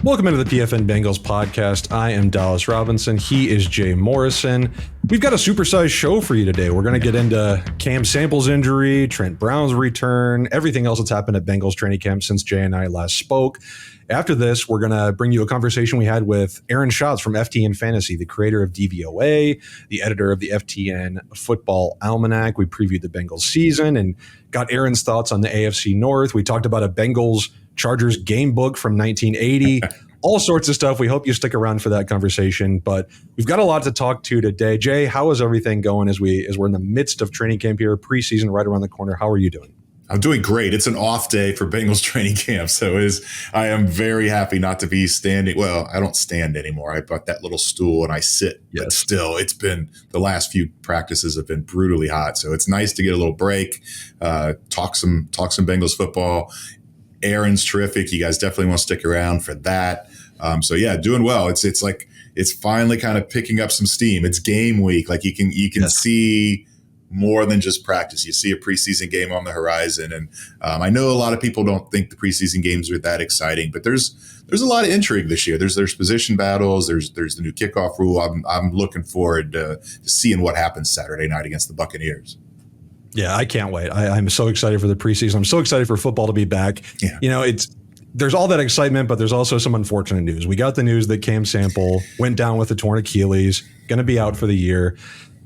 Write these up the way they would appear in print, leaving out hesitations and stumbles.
Welcome into the PFN Bengals podcast. I am Dallas Robinson. He is Jay Morrison. We've got a supersized show for you today. We're going to get into Cam Sample's injury, Trent Brown's return, everything else that's happened at Bengals training camp since Jay and I last spoke. After this, we're going to bring you a conversation we had with Aaron Schatz from FTN Fantasy, the creator of DVOA, the editor of the FTN Football Almanac. We previewed the Bengals season and got Aaron's thoughts on the AFC North. We talked about a Bengals Chargers game book from 1980, all sorts of stuff. We hope you stick around for that conversation, but we've got a lot to talk to today. Jay, how is everything going as we're in the midst of training camp here, preseason right around the corner? How are you doing? I'm doing great. It's an off day for Bengals training camp, so I am very happy not to be standing. Well, I don't stand anymore. I bought that little stool and I sit, but still, it's been the last few practices have been brutally hot. So it's nice to get a little break, talk some Bengals football. Aaron's terrific. You guys definitely want to stick around for that. So yeah, doing well. It's like it's finally kind of picking up some steam. It's game week. Like you can see more than just practice. You see a preseason game on the horizon, and I know a lot of people don't think the preseason games are that exciting, but there's a lot of intrigue this year. There's position battles. There's the new kickoff rule. I'm looking forward to seeing what happens Saturday night against the Buccaneers. Yeah, I can't wait. I'm so excited for the preseason. I'm so excited for football to be back. Yeah. You know, there's all that excitement, but there's also some unfortunate news. We got the news that Cam Sample went down with a torn Achilles, going to be out for the year.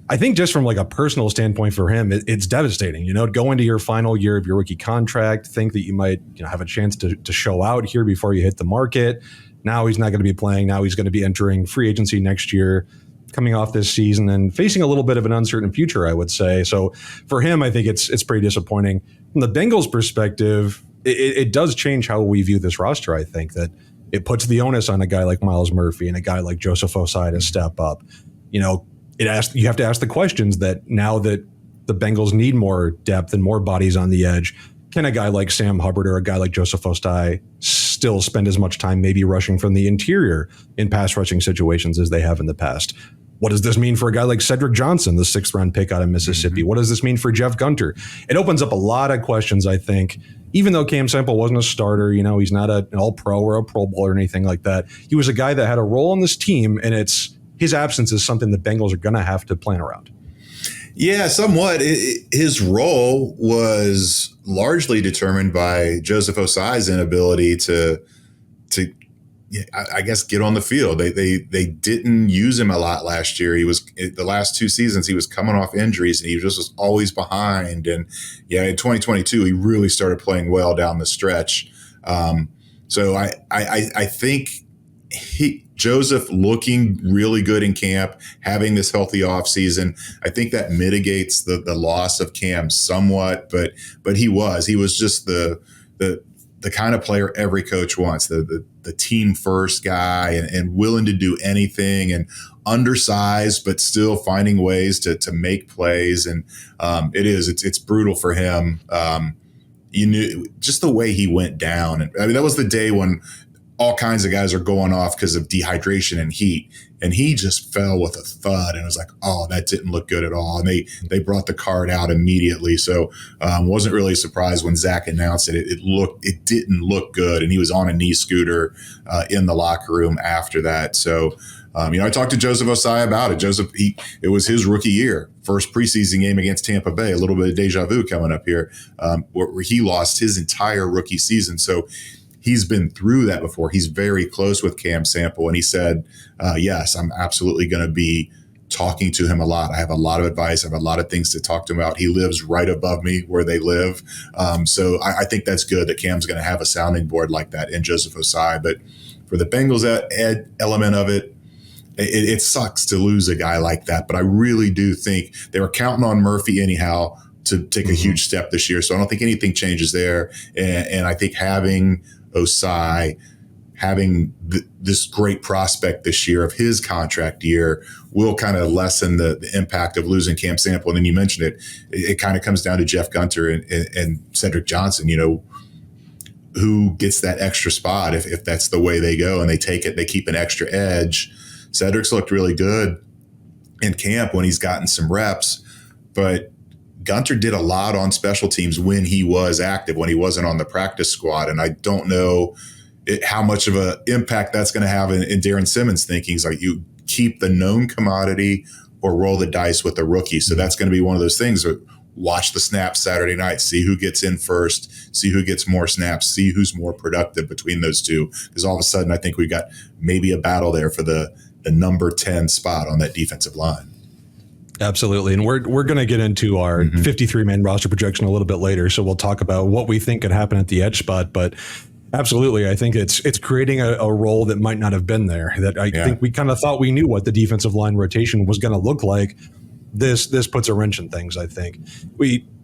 I think just from like a personal standpoint for him, it's devastating. You know, go into your final year of your rookie contract, think that you might have a chance to show out here before you hit the market. Now he's not going to be playing. Now he's going to be entering free agency next year, coming off this season and facing a little bit of an uncertain future, I would say. So for him, I think it's pretty disappointing. From the Bengals' perspective, it does change how we view this roster. I think that it puts the onus on a guy like Myles Murphy and a guy like Joseph Ossai to step up. You know, you have to ask the questions that now that the Bengals need more depth and more bodies on the edge, can a guy like Sam Hubbard or a guy like Joseph Ossai still spend as much time maybe rushing from the interior in pass rushing situations as they have in the past? What does this mean for a guy like Cedric Johnson, the 6th round pick out of Mississippi? What does this mean for Jeff Gunter? It opens up a lot of questions, I think. Even though Cam Sample wasn't a starter, he's not an all-pro or a Pro Bowl or anything like that. He was a guy that had a role on this team, and his absence is something the Bengals are going to have to plan around. Yeah, somewhat. His role was largely determined by Joseph Ossai's inability to I guess get on the field. They didn't use him a lot last year. The last 2 seasons he was coming off injuries and he just was always behind. And yeah, in 2022 he really started playing well down the stretch. So I think Joseph looking really good in camp, having this healthy offseason, I think that mitigates the loss of Cam somewhat. But he was just the kind of player every coach wants, the team first guy and willing to do anything and undersized, but still finding ways to make plays. And it's brutal for him. You knew just the way he went down. And I mean, that was the day when all kinds of guys are going off because of dehydration and heat. And he just fell with a thud and it was like, oh, that didn't look good at all. And they brought the card out immediately. So wasn't really surprised when Zach announced it. It didn't look good. And he was on a knee scooter in the locker room after that. So, I talked to Joseph Ossai about it. It was his rookie year, first preseason game against Tampa Bay, a little bit of deja vu coming up here, where he lost his entire rookie season. So he's been through that before. He's very close with Cam Sample. And he said, yes, I'm absolutely going to be talking to him a lot. I have a lot of advice. I have a lot of things to talk to him about. He lives right above me where they live. So I think that's good that Cam's going to have a sounding board like that in Joseph Ossai. But for the Bengals element of it, it sucks to lose a guy like that. But I really do think they were counting on Murphy anyhow to take a huge step this year. So I don't think anything changes there. And I think having Ossai, having this great prospect this year of his contract year will kind of lessen the impact of losing Cam Sample. And then you mentioned it kind of comes down to Jeff Gunter and Cedric Johnson, who gets that extra spot if that's the way they go and they take it, they keep an extra edge. Cedric's looked really good in camp when he's gotten some reps, but Gunter did a lot on special teams when he was active, when he wasn't on the practice squad. And I don't know how much of an impact that's going to have in Darren Simmons' thinking. Is like, you keep the known commodity or roll the dice with the rookie. So that's going to be one of those things where watch the snaps Saturday night, see who gets in first, see who gets more snaps, see who's more productive between those two. Because all of a sudden, I think we got maybe a battle there for the number 10 spot on that defensive line. Absolutely. And we're going to get into our 53-man roster projection a little bit later. So we'll talk about what we think could happen at the edge spot. But absolutely, I think it's creating a role that might not have been there. That I think we kind of thought we knew what the defensive line rotation was going to look like. This puts a wrench in things, I think.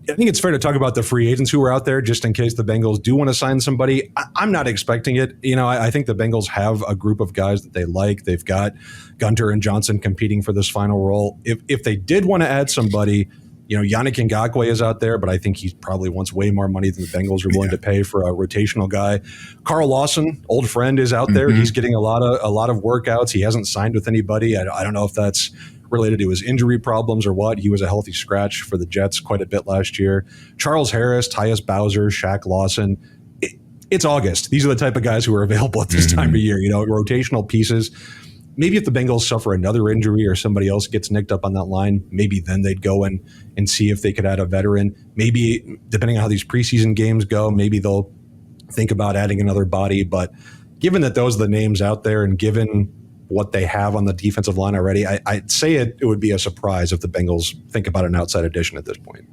I think it's fair to talk about the free agents who are out there just in case the Bengals do want to sign somebody. I'm not expecting it. I think the Bengals have a group of guys that they like. They've got Gunter and Johnson competing for this final role. If they did want to add somebody, Yannick Ngakoue is out there, but I think he probably wants way more money than the Bengals are willing to pay for a rotational guy. Carl Lawson, old friend, is out there. He's getting a lot of workouts. He hasn't signed with anybody. I don't know if that's related to his injury problems or what. He was a healthy scratch for the Jets quite a bit last year. Charles Harris, Tyus Bowser, Shaq Lawson. It's August. These are the type of guys who are available at this time of year, rotational pieces. Maybe if the Bengals suffer another injury or somebody else gets nicked up on that line, maybe then they'd go and see if they could add a veteran. Maybe, depending on how these preseason games go, maybe they'll think about adding another body. But given that those are the names out there and given what they have on the defensive line already, I'd say it would be a surprise if the Bengals think about an outside addition at this point.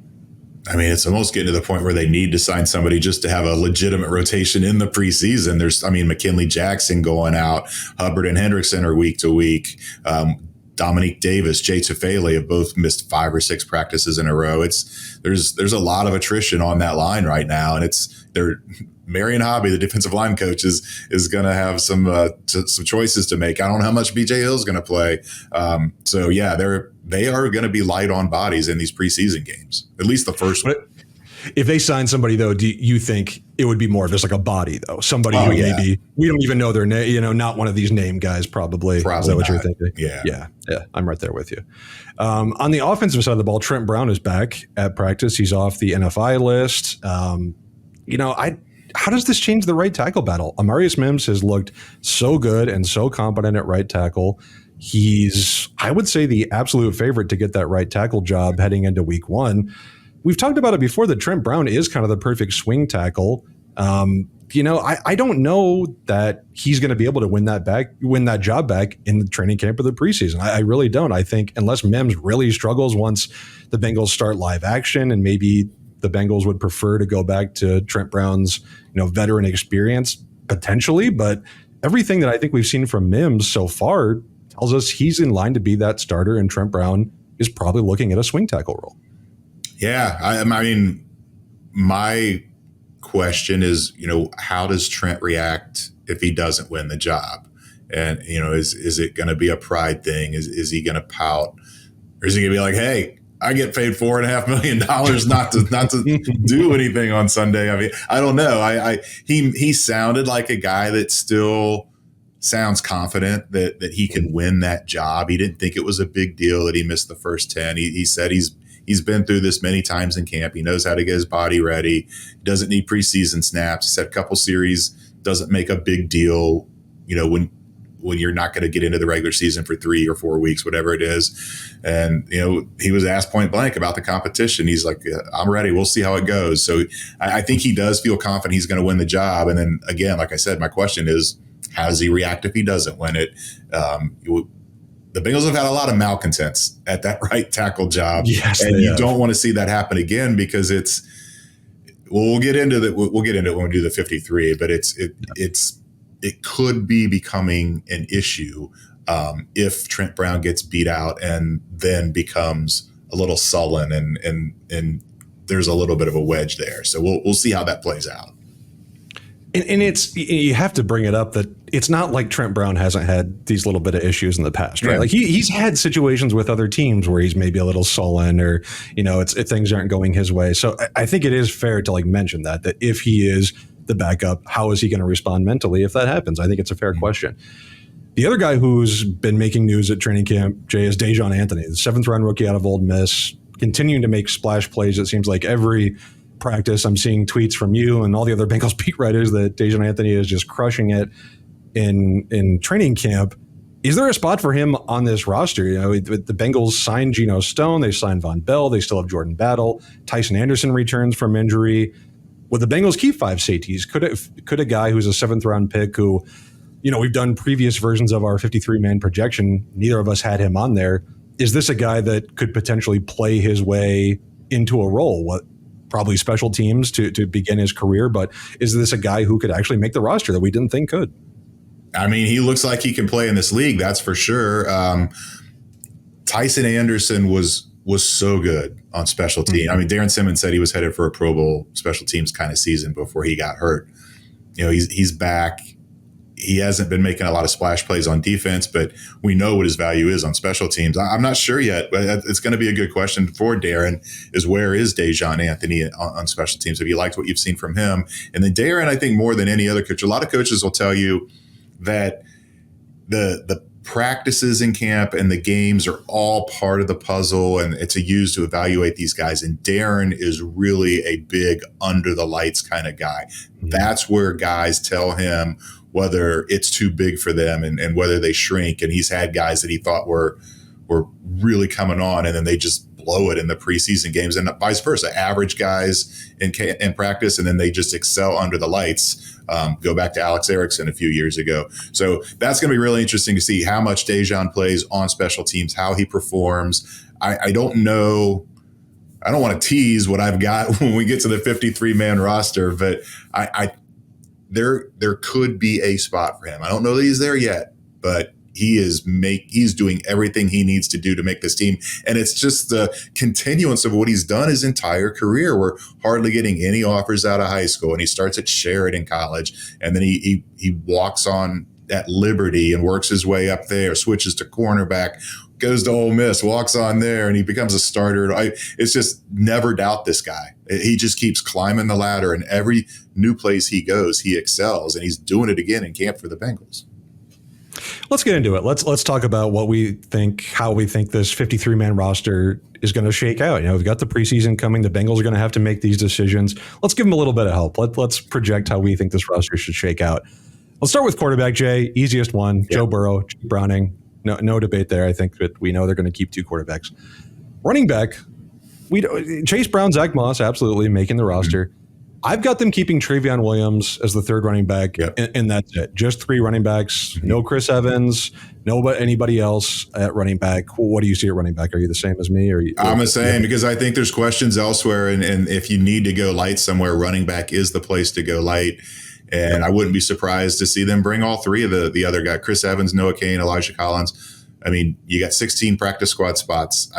I mean, it's almost getting to the point where they need to sign somebody just to have a legitimate rotation in the preseason. There's, McKinley Jackson going out, Hubbard and Hendrickson are week to week. Dominique Davis, Jay Tufele have both missed 5 or 6 practices in a row. There's a lot of attrition on that line right now, and Marion Hobby, the defensive line coach, is going to have some choices to make. I don't know how much BJ Hill's going to play. They are going to be light on bodies in these preseason games, at least the first one. If they sign somebody, though, do you think it would be more of just like a body, though? Somebody who maybe we don't even know their name, not one of these name guys, probably. Is that what you're thinking? Yeah. I'm right there with you. On the offensive side of the ball, Trent Brown is back at practice. He's off the NFI list. How does this change the right tackle battle? Amarius Mims has looked so good and so competent at right tackle. He's, I would say, the absolute favorite to get that right tackle job heading into week 1. We've talked about it before that Trent Brown is kind of the perfect swing tackle. I don't know that he's going to be able to win that job back in the training camp or the preseason. I really don't. I think unless Mims really struggles once the Bengals start live action, and maybe the Bengals would prefer to go back to Trent Brown's, veteran experience potentially. But everything that I think we've seen from Mims so far tells us he's in line to be that starter, and Trent Brown is probably looking at a swing tackle role. Yeah. My question is, how does Trent react if he doesn't win the job? And, is it going to be a pride thing? Is he going to pout? Or is he going to be like, hey, I get paid $4.5 million not to do anything on Sunday? I don't know. He sounded like a guy that still sounds confident that he can win that job. He didn't think it was a big deal that he missed the first 10. He said he's been through this many times in camp. He knows how to get his body ready. He doesn't need preseason snaps. He said a couple series doesn't make a big deal, when you're not going to get into the regular season for 3 or 4 weeks, whatever it is. And, he was asked point blank about the competition. He's like, I'm ready. We'll see how it goes. So I think he does feel confident he's going to win the job. And then again, like I said, my question is, how does he react if he doesn't win it? The Bengals have had a lot of malcontents at that right tackle job. Yes, and you don't want to see that happen again, because we'll get into that. We'll get into it when we do the 53, but it could be becoming an issue if Trent Brown gets beat out and then becomes a little sullen and there's a little bit of a wedge there. So we'll see how that plays out. And you have to bring it up that it's not like Trent Brown hasn't had these little bit of issues in the past, right? Yeah. Like he's had situations with other teams where he's maybe a little sullen, or things aren't going his way. So I think it is fair to mention that if he is the backup, how is he going to respond mentally if that happens? I think it's a fair question. The other guy who's been making news at training camp, Jay, is Dejon Anthony, the 7th round rookie out of Ole Miss, continuing to make splash plays. It seems like every practice. I'm seeing tweets from you and all the other Bengals beat writers that Dejon Anthony is just crushing it in training camp. Is there a spot for him on this roster? You know, the Bengals signed Geno Stone, they signed Von Bell, they still have Jordan Battle. Tyson Anderson returns from injury. Would the Bengals keep 5 safeties? Could a guy who's a 7th round pick who, you know, we've done previous versions of our 53-man projection, neither of us had him on there. Is this a guy that could potentially play his way into a role? What probably special teams to begin his career, but is this a guy who could actually make the roster that we didn't think could? I mean, he looks like he can play in this league, that's for sure. Tyson Anderson was so good on special teams. I mean, Darren Simmons said he was headed for a Pro Bowl special teams kind of season before he got hurt. You know, he's back. He hasn't been making a lot of splash plays on defense, but we know what his value is on special teams. I'm not sure yet, but it's going to be a good question for Darren is where is Dejon Anthony on special teams? Have you liked what you've seen from him? And then Darren, I think more than any other coach, a lot of coaches will tell you that the practices in camp and the games are all part of the puzzle, and it's used to evaluate these guys. And Darren is really a big under the lights kind of guy. Mm-hmm. That's where guys tell him whether it's too big for them and whether they shrink. And he's had guys that he thought were really coming on, and then they just blow it in the preseason games, and vice versa. Average guys in practice, and then they just excel under the lights. Go back to Alex Erickson a few years ago. So that's going to be really interesting to see how much Dejon plays on special teams, how he performs. I don't know. I don't want to tease what I've got when we get to the 53-man roster, but there could be a spot for him. I don't know that he's there yet, but he's doing everything he needs to do to make this team. And it's just the continuance of what he's done his entire career. We're hardly getting any offers out of high school, and he starts at Sheridan College, and then he walks on at Liberty and works his way up there, switches to cornerback, goes to Ole Miss, walks on there, and he becomes a starter. It's just never doubt this guy. He just keeps climbing the ladder, and every new place he goes, he excels, and he's doing it again in camp for the Bengals. Let's get into it. Let's talk about what we think, how we think this 53-man roster is going to shake out. You know, we've got the preseason coming. The Bengals are going to have to make these decisions. Let's give them a little bit of help. Let's project how we think this roster should shake out. Let's start with quarterback, Jay. Easiest one, yep. Joe Burrow, Jake Browning. No debate there. I think that we know they're going to keep 2 quarterbacks. Running back, Chase Brown, Zach Moss, absolutely making the roster. Mm-hmm. I've got them keeping Travion Williams as the 3rd running back, yep. and that's it. Just 3 running backs. Mm-hmm. No Chris Evans. No anybody else at running back. What do you see at running back? Are you the same as me? I'm the same because I think there's questions elsewhere, and if you need to go light somewhere, running back is the place to go light. And I wouldn't be surprised to see them bring all 3 of the other guys: Chris Evans, Noah Cain, Elijah Collins. I mean, you got 16 practice squad spots.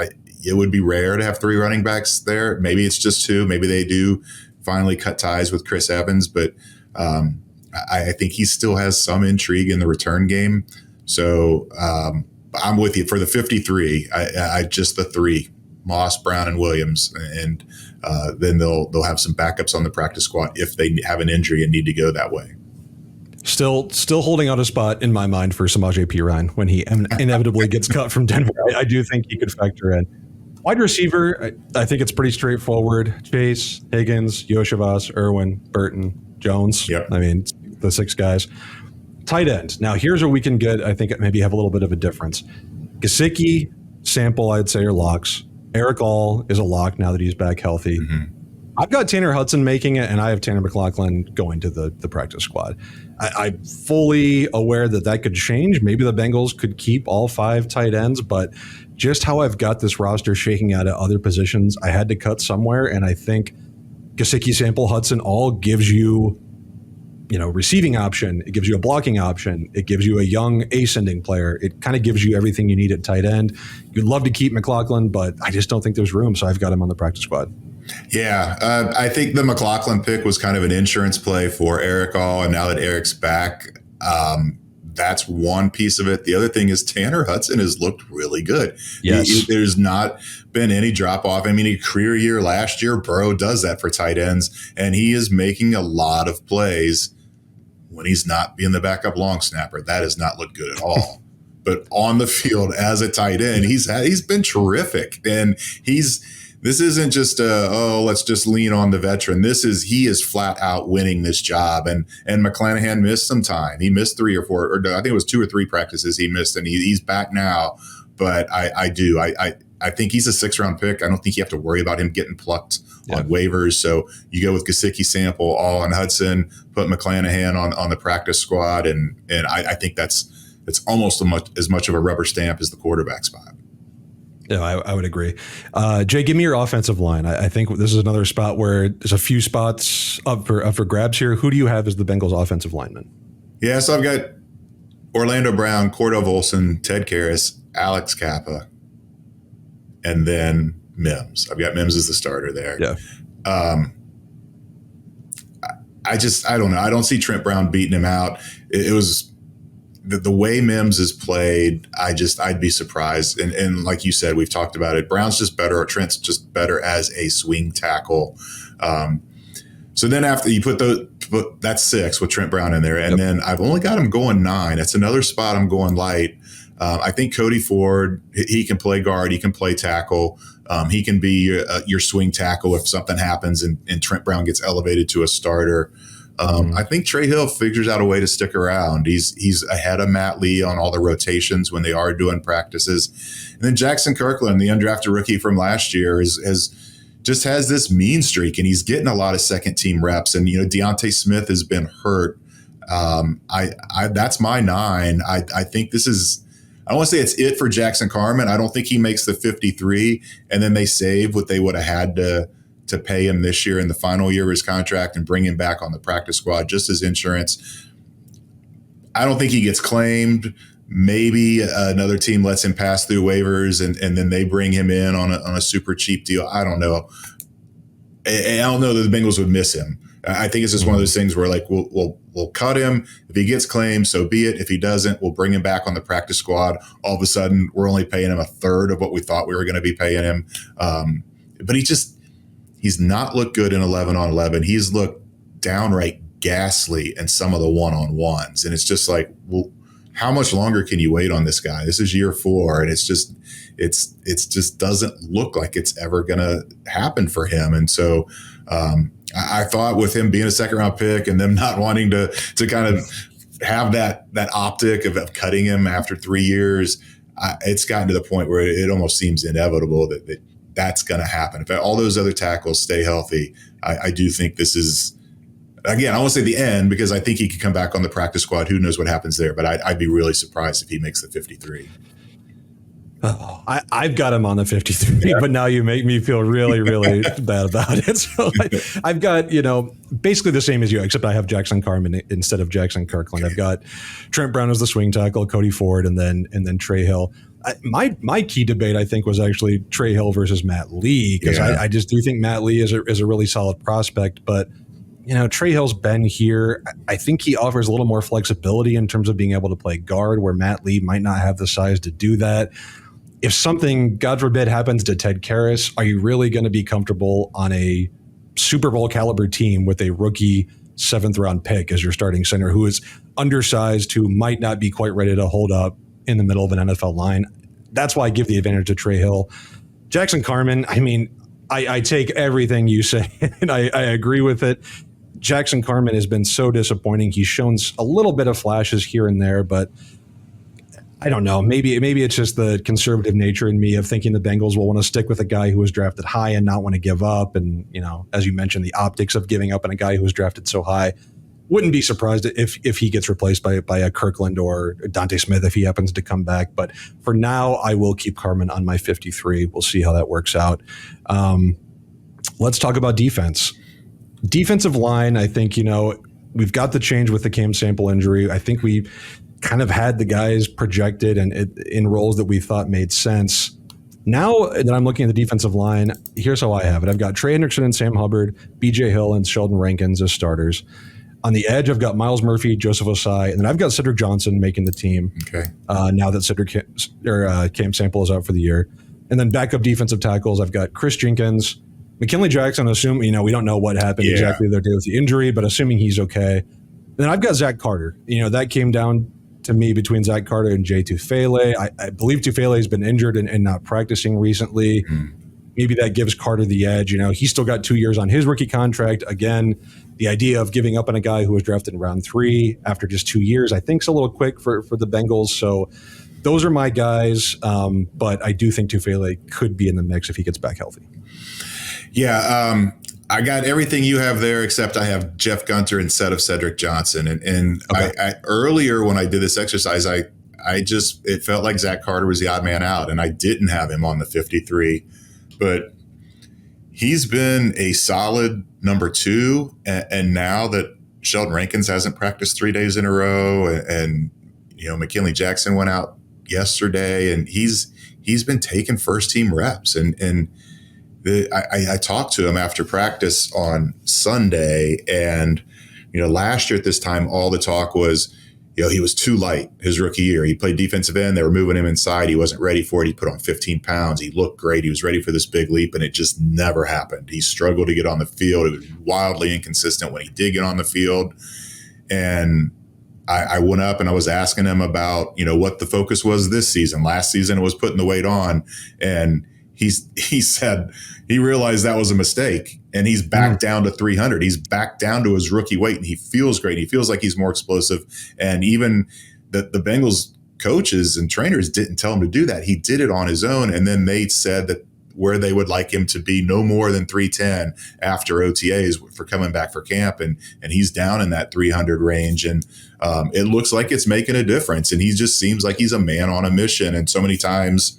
It would be rare to have 3 running backs there. Maybe it's just 2. Maybe they do finally cut ties with Chris Evans, but I think he still has some intrigue in the return game. So I'm with you for the 53. I just the 3, Moss, Brown, and Williams, and then they'll have some backups on the practice squad if they have an injury and need to go that way. Still holding out a spot in my mind for Samaje Perine when he inevitably gets cut from Denver. I do think he could factor in. Wide receiver, I think it's pretty straightforward. Chase, Higgins, Yoshivas, Irwin, Burton, Jones. Yep. I mean, the 6 guys. Tight end. Now, here's where we can get, I think, maybe have a little bit of a difference. Gesicki, Sample, I'd say, are locks. Eric All is a lock now that he's back healthy. Mm-hmm. I've got Tanner Hudson making it, and I have Tanner McLaughlin going to the practice squad. I'm fully aware that could change. Maybe the Bengals could keep all 5 tight ends, but just how I've got this roster shaking out at other positions, I had to cut somewhere, and I think Gesicki, Sample, Hudson all gives you, receiving option. It gives you a blocking option. It gives you a young ascending player. It kind of gives you everything you need at tight end. You'd love to keep McLaughlin, but I just don't think there's room, so I've got him on the practice squad. Yeah, I think the McLaughlin pick was kind of an insurance play for Eric All, and now that Eric's back, that's one piece of it. The other thing is Tanner Hudson has looked really good. Yes. There's not been any drop off. I mean, a career year last year, Burrow does that for tight ends, and he is making a lot of plays when he's not being the backup long snapper. That has not looked good at all. But on the field as a tight end, he's been terrific, and This isn't just let's just lean on the veteran. He is flat out winning this job. And McClanahan missed some time. He missed 3 or 4, or I think it was 2 or 3 practices he missed, and he's back now. But I think he's a 6th-round pick. I don't think you have to worry about him getting plucked on waivers. So you go with Gesicki, Sample, all on Hudson, put McClanahan on the practice squad, and I think it's almost as much of a rubber stamp as the quarterback spot. Yeah, I would agree. Jay, give me your offensive line. I think this is another spot where there's a few spots up for grabs here. Who do you have as the Bengals offensive lineman? Yeah, so I've got Orlando Brown, Cordell Volson, Ted Karras, Alex Kappa, and then Mims. I've got Mims as the starter there. Yeah. I don't know. I don't see Trent Brown beating him out. It was the way Mims is played. I'd be surprised. And like you said, we've talked about it. Brown's just better, or Trent's just better as a swing tackle. So then after you put that's 6 with Trent Brown in there. And then I've only got him going 9. That's another spot I'm going light. I think Cody Ford, he can play guard. He can play tackle. He can be your swing tackle if something happens and Trent Brown gets elevated to a starter. I think Trey Hill figures out a way to stick around. He's ahead of Matt Lee on all the rotations when they are doing practices. And then Jackson Kirkland, the undrafted rookie from last year, has this mean streak, and he's getting a lot of second team reps. And, Deontay Smith has been hurt. That's my 9. I think this is, I don't want to say it's it for Jackson Carman. I don't think he makes the 53, and then they save what they would have had to pay him this year in the final year of his contract and bring him back on the practice squad just as insurance. I don't think he gets claimed. Maybe another team lets him pass through waivers and then they bring him in on a super cheap deal. I don't know. I don't know that the Bengals would miss him. I think it's just one of those things where like we'll cut him. If he gets claimed, so be it. If he doesn't, we'll bring him back on the practice squad. All of a sudden, we're only paying him a third of what we thought we were going to be paying him. But he's not looked good in 11-on-11. He's looked downright ghastly in some of the one-on-ones, and it's just like, well, how much longer can you wait on this guy? This is year 4, and it's just doesn't look like it's ever going to happen for him. And so I thought with him being a 2nd-round pick and them not wanting to kind of have that optic of cutting him after 3 years, it's gotten to the point where it almost seems inevitable that's going to happen. If all those other tackles stay healthy, I do think this is, again, I won't say the end, because I think he could come back on the practice squad. Who knows what happens there? But I'd be really surprised if he makes the 53. Oh, I've got him on the 53, but now you make me feel really, really bad about it. So I've got, basically the same as you, except I have Jackson Carman instead of Jackson Kirkland. I've got Trent Brown as the swing tackle, Cody Ford, and then Trey Hill. My key debate, I think, was actually Trey Hill versus Matt Lee, because I just do think Matt Lee is a really solid prospect, but Trey Hill's been here. I think he offers a little more flexibility in terms of being able to play guard, where Matt Lee might not have the size to do that. If something, God forbid, happens to Ted Karras, are you really going to be comfortable on a Super Bowl caliber team with a rookie 7th-round pick as your starting center who is undersized, who might not be quite ready to hold up in the middle of an NFL line? That's why I give the advantage to Trey Hill. Jackson Carman, I take everything you say, and I agree with it. Jackson Carman has been so disappointing. He's shown a little bit of flashes here and there, but I don't know. Maybe it's just the conservative nature in me of thinking the Bengals will want to stick with a guy who was drafted high and not want to give up. And, as you mentioned, the optics of giving up on a guy who was drafted so high. Wouldn't be surprised if he gets replaced by a Kirkland or Dante Smith if he happens to come back. But for now, I will keep Carman on my 53. We'll see how that works out. Let's talk about defense. Defensive line, I think, we've got the change with the Cam Sample injury. I think we kind of had the guys projected and in roles that we thought made sense. Now that I'm looking at the defensive line, here's how I have it. I've got Trey Hendrickson and Sam Hubbard, BJ Hill and Sheldon Rankins as starters. On the edge, I've got Miles Murphy, Joseph Osai, and then I've got Cedric Johnson making the team. Okay. Now that Cam Sample is out for the year. And then backup defensive tackles, I've got Chris Jenkins, McKinley Jackson, assuming, we don't know what happened exactly the day with the injury, but assuming he's okay. And then I've got Zach Carter. That came down to me between Zach Carter and Jay Tufele. I believe Tufele has been injured and not practicing recently. maybe that gives Carter the edge. He's still got 2 years on his rookie contract. Again, the idea of giving up on a guy who was drafted in round 3 after just 2 years, I think is a little quick for the Bengals. So those are my guys. But I do think Tufele could be in the mix if he gets back healthy. Yeah. I got everything you have there, except I have Jeff Gunter instead of Cedric Johnson. And okay. I earlier when I did this exercise, it felt like Zach Carter was the odd man out, and I didn't have him on the 53. But he's been a solid number 2. And now that Sheldon Rankins hasn't practiced 3 days in a row, and McKinley Jackson went out yesterday, and he's been taking first team reps. And I talked to him after practice on Sunday, and last year at this time, all the talk was, he was too light his rookie year. He played defensive end. They were moving him inside. He wasn't ready for it. He put on 15 pounds. He looked great. He was ready for this big leap, and it just never happened. He struggled to get on the field. It was wildly inconsistent when he did get on the field. And I went up and I was asking him about, what the focus was this season. Last season, it was putting the weight on. And he said he realized that was a mistake, and he's back down to 300. He's back down to his rookie weight, and he feels great. He feels like he's more explosive. And even the Bengals coaches and trainers didn't tell him to do that. He did it on his own. And then they said that where they would like him to be no more than 310 after OTAs for coming back for camp. And he's down in that 300 range. And it looks like it's making a difference. And he just seems like he's a man on a mission. And so many times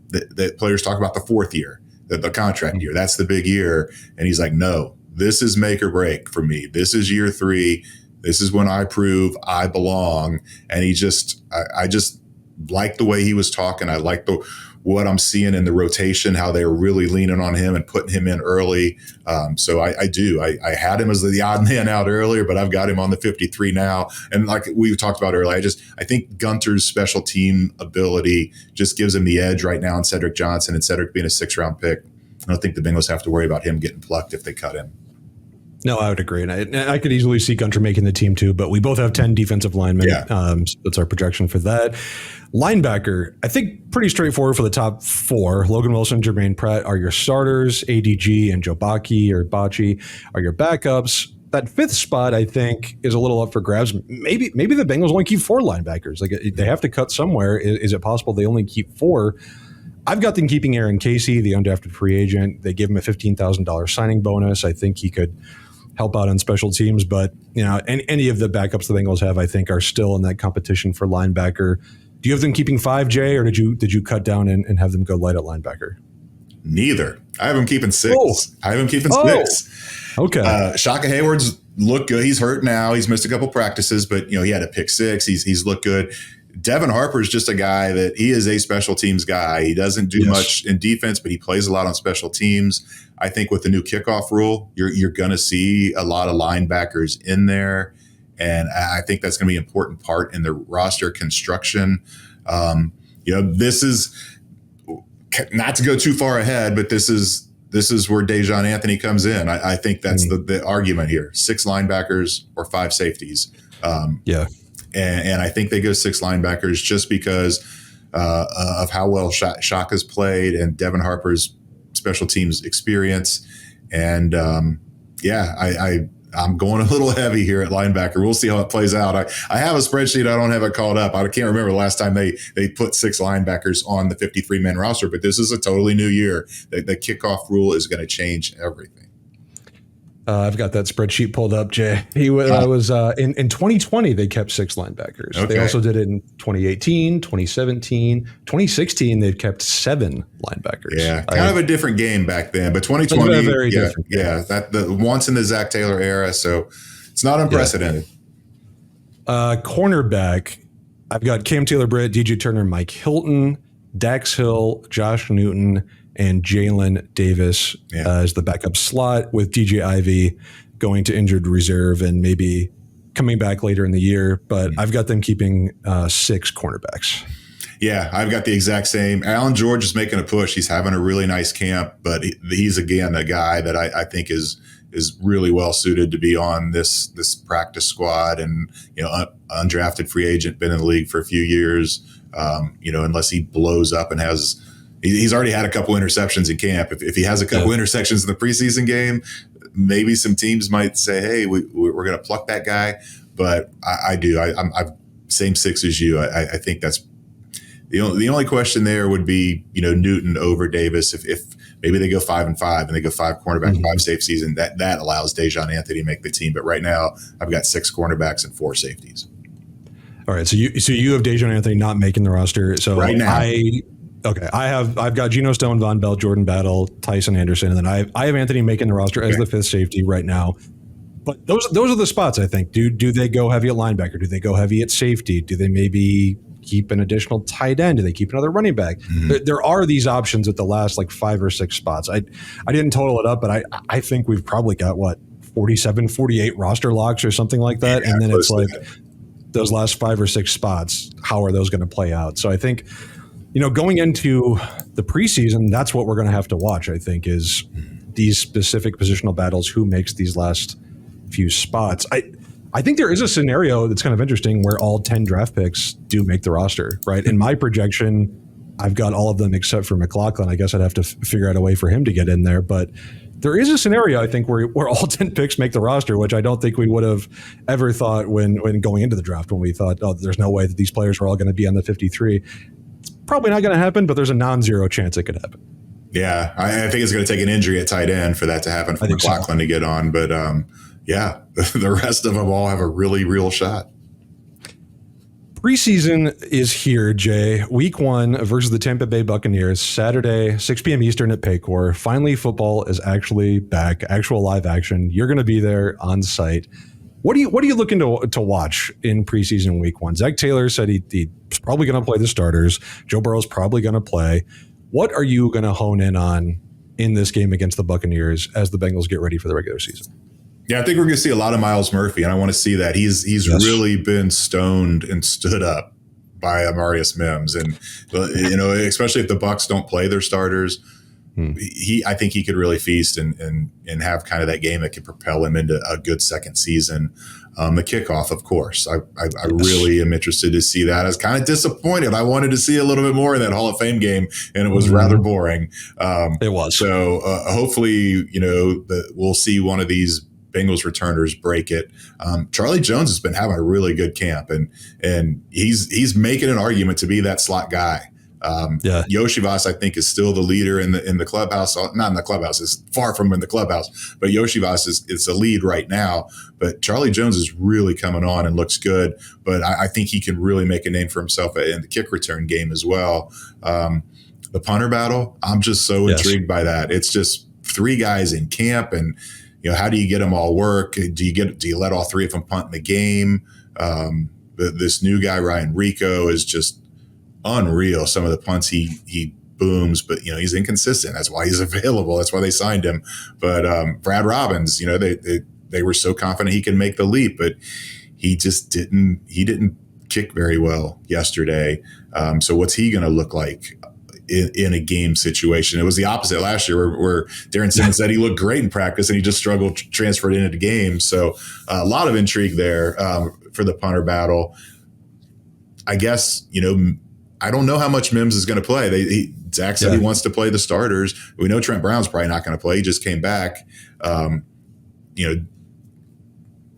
that players talk about the 4th year, the contract year. That's the big year. And he's like, no, this is make or break for me. This is year 3. This is when I prove I belong. And I just like the way he was talking. I like what I'm seeing in the rotation, how they're really leaning on him and putting him in early. So I do. I had him as the odd man out earlier, but I've got him on the 53 now. And like we talked about earlier, I think Gunter's special team ability just gives him the edge right now on Cedric Johnson, and Cedric being a 6th-round pick. I don't think the Bengals have to worry about him getting plucked if they cut him. No, I would agree. And I could easily see Gunter making the team too, but we both have 10 defensive linemen. Yeah. So that's our projection for that. Linebacker, I think pretty straightforward for the top 4. Logan Wilson, Jermaine Pratt are your starters. ADG and Joe Bacci are your backups. That 5th spot, I think, is a little up for grabs. Maybe the Bengals only keep 4 linebackers. Like, they have to cut somewhere. Is it possible they only keep 4? I've got them keeping Aaron Casey, the undrafted free agent. They give him a $15,000 signing bonus. I think he could help out on special teams, but any of the backups the Bengals have, I think, are still in that competition for linebacker. Do you have them keeping 5, Jay, or did you cut down and have them go light at linebacker? Neither. I have them keeping 6. I have them keeping 6. Okay. Shaka Hayward's looked good. He's hurt now. He's missed a couple practices, but he had a pick 6. He's looked good. Devin Harper's just a guy that he is a special teams guy. He doesn't do much in defense, but he plays a lot on special teams. I think with the new kickoff rule, you're going to see a lot of linebackers in there. And I think that's going to be an important part in the roster construction. This is not to go too far ahead, but this is where Dejon Anthony comes in. I think that's the argument here. 6 linebackers or 5 safeties. And I think they go 6 linebackers just because of how well Shaka's played and Devin Harper's special teams experience. And I'm going a little heavy here at linebacker. We'll see how it plays out. I have a spreadsheet. I don't have it called up. I can't remember the last time they put 6 linebackers on the 53-man roster, but this is a totally new year. The kickoff rule is going to change everything. I've got that spreadsheet pulled up, Jay. I was in 2020, they kept 6 linebackers. Okay. They also did it in 2018, 2017, 2016. They've kept 7 linebackers. Yeah, kind of a different game back then, but 2020, very different. Yeah, that the once in the Zach Taylor era, so it's not unprecedented. Cornerback, I've got Cam Taylor-Britt, DJ Turner, Mike Hilton, Dax Hill, Josh Newton, and Jalen Davis as the backup slot, with DJ Ivey going to injured reserve and maybe coming back later in the year. But I've got them keeping 6 cornerbacks. Yeah, I've got the exact same. Alan George is making a push. He's having a really nice camp, but he's, again, a guy that I think is really well suited to be on this practice squad, and undrafted free agent, been in the league for a few years. Unless he blows up and has He's already had a couple interceptions in camp. If he has a couple interceptions in the preseason game, maybe some teams might say, hey, we're going to pluck that guy. But I do. I'm same six as you. I think that's the only question there would be, Newton over Davis. If maybe they go 5-5 and they go 5 cornerback, 5 safeties, and that allows Dejon Anthony to make the team. But right now I've got 6 cornerbacks and 4 safeties. All right. So you have Dejon Anthony not making the roster. So right now, I've got Geno Stone, Von Bell, Jordan Battle, Tyson Anderson, and then I have Anthony making the roster as the 5th safety right now. But those are the spots, I think. Do they go heavy at linebacker? Do they go heavy at safety? Do they maybe keep an additional tight end? Do they keep another running back? There are these options at the last 5 or 6 spots. I didn't total it up, but I think we've probably got 47, 48 roster locks or something like that. Yeah, and then it's those last 5 or 6 spots, how are those going to play out? So I think, going into the preseason, that's what we're going to have to watch, I think, is these specific positional battles, who makes these last few spots. I think there is a scenario that's kind of interesting where all 10 draft picks do make the roster, right? In my projection, I've got all of them except for McLaughlin. I guess I'd have to figure out a way for him to get in there, but there is a scenario, I think, where all 10 picks make the roster, which I don't think we would have ever thought when going into the draft, when we thought, oh, there's no way that these players are all going to be on the 53. It's probably not going to happen, but there's a non-zero chance it could happen. Yeah, I think it's going to take an injury at tight end for that to happen for McLaughlin to get on, but yeah, the rest of them all have a really real shot. Preseason is here, Jay. Week 1 versus the Tampa Bay Buccaneers, Saturday, 6 p.m. Eastern at Paycor. Finally, football is actually back, actual live action. You're going to be there on site. What are you looking to watch in preseason week 1? Zach Taylor said he's probably going to play the starters. Joe Burrow's probably going to play. What are you going to hone in on in this game against the Buccaneers as the Bengals get ready for the regular season? Yeah, I think we're going to see a lot of Myles Murphy, and I want to see that. He's really been stoned and stood up by Amarius Mims, and especially if the Bucs don't play their starters, I think he could really feast and have kind of that game that could propel him into a good second season. The kickoff, of course, I really am interested to see that. I was kind of disappointed. I wanted to see a little bit more in that Hall of Fame game, and it was rather boring. It was. So hopefully, we'll see one of these Bengals returners break it. Charlie Jones has been having a really good camp, and he's making an argument to be that slot guy. Yoshivas, I think, is still the leader in the clubhouse. Not in the clubhouse; it's far from in the clubhouse. But Yoshivas is the lead right now. But Charlie Jones is really coming on and looks good. But I think he can really make a name for himself in the kick return game as well. The punter battle, I'm just so intrigued by that. It's just 3 guys in camp, and how do you get them all work? Do you let all 3 of them punt in the game? This new guy, Ryan Rico, is just unreal. Some of the punts he booms, but he's inconsistent. That's why he's available. That's why they signed him. But Brad Robbins, they were so confident he could make the leap, but he just didn't. He didn't kick very well yesterday. So what's he going to look like in a game situation? It was the opposite last year, where Darren Simmons said he looked great in practice and he just struggled transferred into the game. So a lot of intrigue there for the punter battle. I guess, I don't know how much Mims is going to play. Zach said he wants to play the starters. We know Trent Brown's probably not going to play. He just came back. A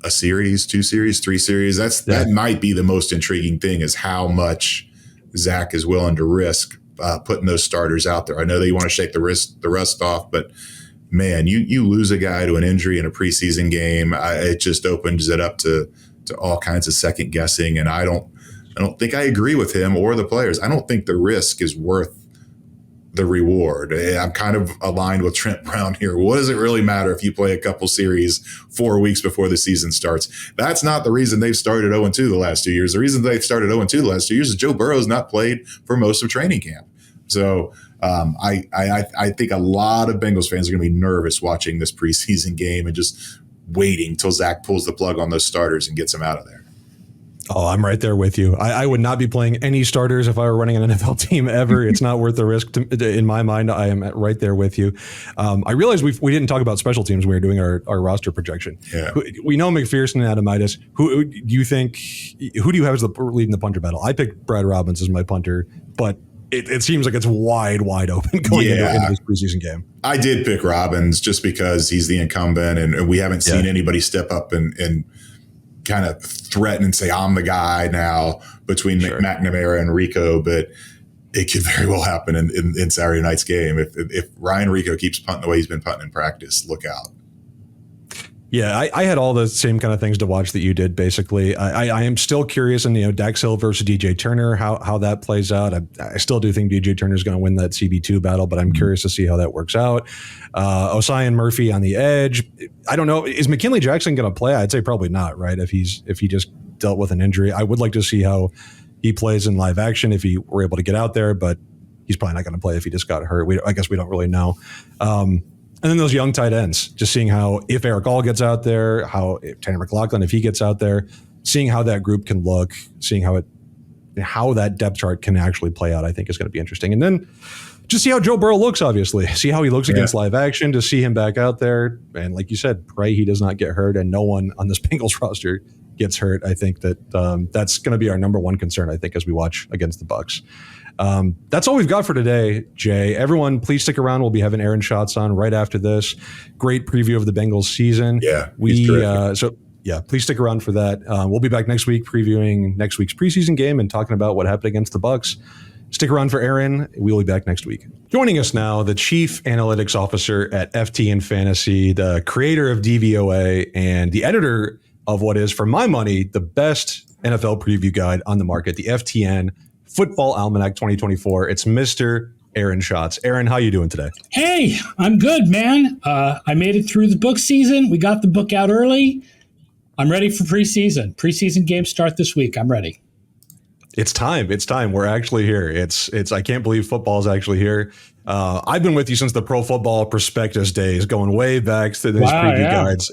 series, 2 series, 3 series. That might be the most intriguing thing, is how much Zach is willing to risk putting those starters out there. I know they want to shake the rust off, but man, you lose a guy to an injury in a preseason game. It just opens it up to all kinds of second guessing. And I don't think I agree with him or the players. I don't think the risk is worth the reward. I'm kind of aligned with Trent Brown here. What does it really matter if you play a couple series 4 weeks before the season starts? That's not the reason they've started 0-2 the last 2 years. The reason they've started 0-2 the last 2 years is Joe Burrow's not played for most of training camp. So I think a lot of Bengals fans are going to be nervous watching this preseason game and just waiting till Zach pulls the plug on those starters and gets them out of there. Oh, I'm right there with you. I would not be playing any starters if I were running an NFL team ever. It's not worth the risk in my mind. I am right there with you. I realized we didn't talk about special teams when we were doing our roster projection. Yeah. We know McPherson and Adamitis. Who do you have as the lead in the punter battle? I picked Brad Robbins as my punter, but it seems like it's wide open going into this preseason game. I did pick Robbins just because he's the incumbent, and we haven't seen anybody step up and kind of threaten and say, I'm the guy now between McNamara and Rico. But it could very well happen in Saturday night's game. If Ryan Rico keeps punting the way he's been punting in practice, look out. Yeah, I had all the same kind of things to watch that you did, basically. I am still curious in, Dax Hill versus DJ Turner, how that plays out. I still do think DJ Turner is going to win that CB2 battle, but I'm curious to see how that works out. Osai and Murphy on the edge. I don't know. Is McKinley Jackson going to play? I'd say probably not, right? If he just dealt with an injury. I would like to see how he plays in live action if he were able to get out there, but he's probably not going to play if he just got hurt. I guess we don't really know. And then those young tight ends, just seeing how, if Eric All gets out there, if Tanner McLaughlin, if he gets out there, seeing how that group can look, seeing how that depth chart can actually play out, I think is going to be interesting. And then just see how Joe Burrow looks, obviously. See how he looks against live action, to see him back out there. And like you said, pray he does not get hurt and no one on this Bengals roster gets hurt. I think that that's going to be our number one concern, I think, as we watch against the Bucs. That's all we've got for today, Jay. Everyone, please stick around. We'll be having Aaron Schatz on right after this. Great preview of the Bengals season. Yeah, please stick around for that. We'll be back next week previewing next week's preseason game and talking about what happened against the Bucs. Stick around for Aaron. We'll be back next week. Joining us now, the Chief Analytics Officer at FTN Fantasy, the creator of DVOA, and the editor of what is, for my money, the best NFL preview guide on the market, the FTN Football Almanac 2024. It's Mr. Aaron Schatz. Aaron, how you doing today? Hey, I'm good, man. I made it through the book season. We got the book out early. I'm ready for preseason. Preseason games start this week. I'm ready. It's time. We're actually here. It's. I can't believe football is actually here. I've been with you since the Pro Football Prospectus days, going way back to these preview guides.